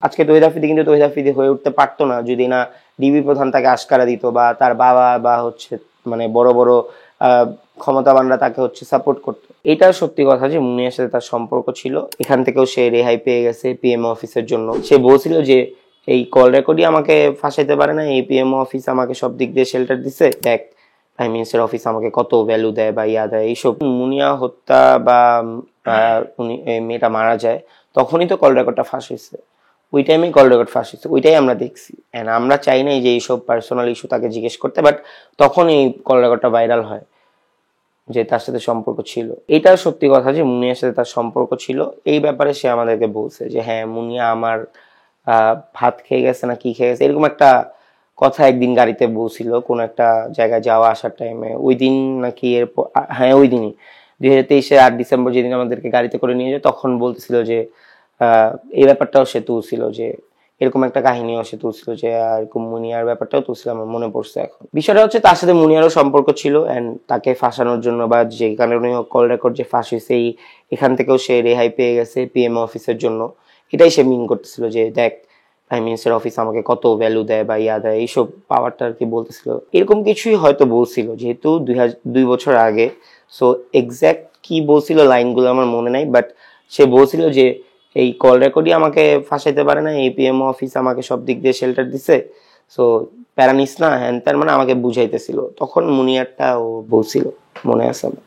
আজকে তৌহিদ আফ্রিদি কিন্তু তৌহিদ আফ্রিদি হয়ে উঠতে পারতো না যদি না ডিবি প্রধান তাকে আশকারা দিত বা তার বাবা বা হচ্ছে মানে বড় বড় ক্ষমতাবানরা তাকে হচ্ছে সাপোর্ট করতো। এটা সত্যি কথা যে মুনিয়ার সাথে তার সম্পর্ক ছিল, এখান থেকেও সে রেহাই পেয়ে গেছে পিএমও অফিসের জন্য। সে বলছিল যে এই কল রেকর্ডই আমাকে ফাঁসাইতে পারে না, এই পিএমও অফিস আমাকে সব দিক দিয়ে শেল্টার দিছে, দেখ প্রাইম মিনিস্টার অফিস আমাকে কত ভ্যালু দেয় বা ইয়া দেয় এইসব। মুনিয়া হত্যা বা উনি মেয়েটা মারা যায় তখনই তো কল রেকর্ডটা ফাঁস হয়েছে, ওই টাইমেই কল রেকর্ড ফাঁস হয়েছে, ওইটাই আমরা দেখছি। এন্ড আমরা চাই নাই যে এইসব পার্সোনাল ইস্যু তাকে জিজ্ঞেস করতে, বাট তখন এই কল রেকর্ডটা ভাইরাল হয় যে তার সাথে সম্পর্ক ছিল। এটা সত্যি কথা যে মুনিয়ার সাথে তার সম্পর্ক ছিল, এই ব্যাপারে সে আমাদেরকে বলছে যে হ্যাঁ মুনিয়া আমার ভাত খেয়ে গেছে না কি খেয়ে গেছে এরকম একটা কথা একদিন গাড়িতে বলছিল কোন একটা জায়গায় যাওয়া আসার টাইমে। ওই দিন নাকি এরপর হ্যাঁ ওই দিনই 2023-এর 8 ডিসেম্বর যেদিন আমাদেরকে গাড়িতে করে নিয়ে যায় তখন বলতেছিল যে এই ব্যাপারটাও সে তুলছিল, যে এরকম একটা কাহিনীও সে তুলছিল যে এরকম মুনিয়ার ব্যাপারটাও তুলছিল, আমার মনে পড়ছে এখন। বিষয়টা হচ্ছে তার সাথে মুনিয়ারও সম্পর্ক ছিল এন্ড তাকে ফাঁসানোর জন্য বা যে কারণে কল রেকর্ড যে ফাঁস হয়েছে এখান থেকেও সে রেহাই পেয়ে গেছে পিএমও অফিসের জন্য। এটাই সে মিন করতেছিল যে দেখ প্রাইম মিনিস্টার অফিস আমাকে কত ভ্যালু দেয় বা ইয়া দেয় এইসব পাওয়ারটা আর কি বলতেছিল, এরকম কিছুই হয়তো বলছিল যেহেতু 2 বছর আগে। সো এক্স্যাক্ট কি বলছিল লাইনগুলো আমার মনে নাই, বাট সে বলছিল যে এই কল রেকর্ডই আমাকে ফাঁসাইতে পারে না, এই পিএমও অফিস আমাকে সব দিক দিয়ে শেল্টার দিছে, সো প্যারানিস না হ্যান ত্যান মানে আমাকে বুঝাইতেছিল। তখন মুনিয়ারটা ও বলছিল, মনে আছে আমার।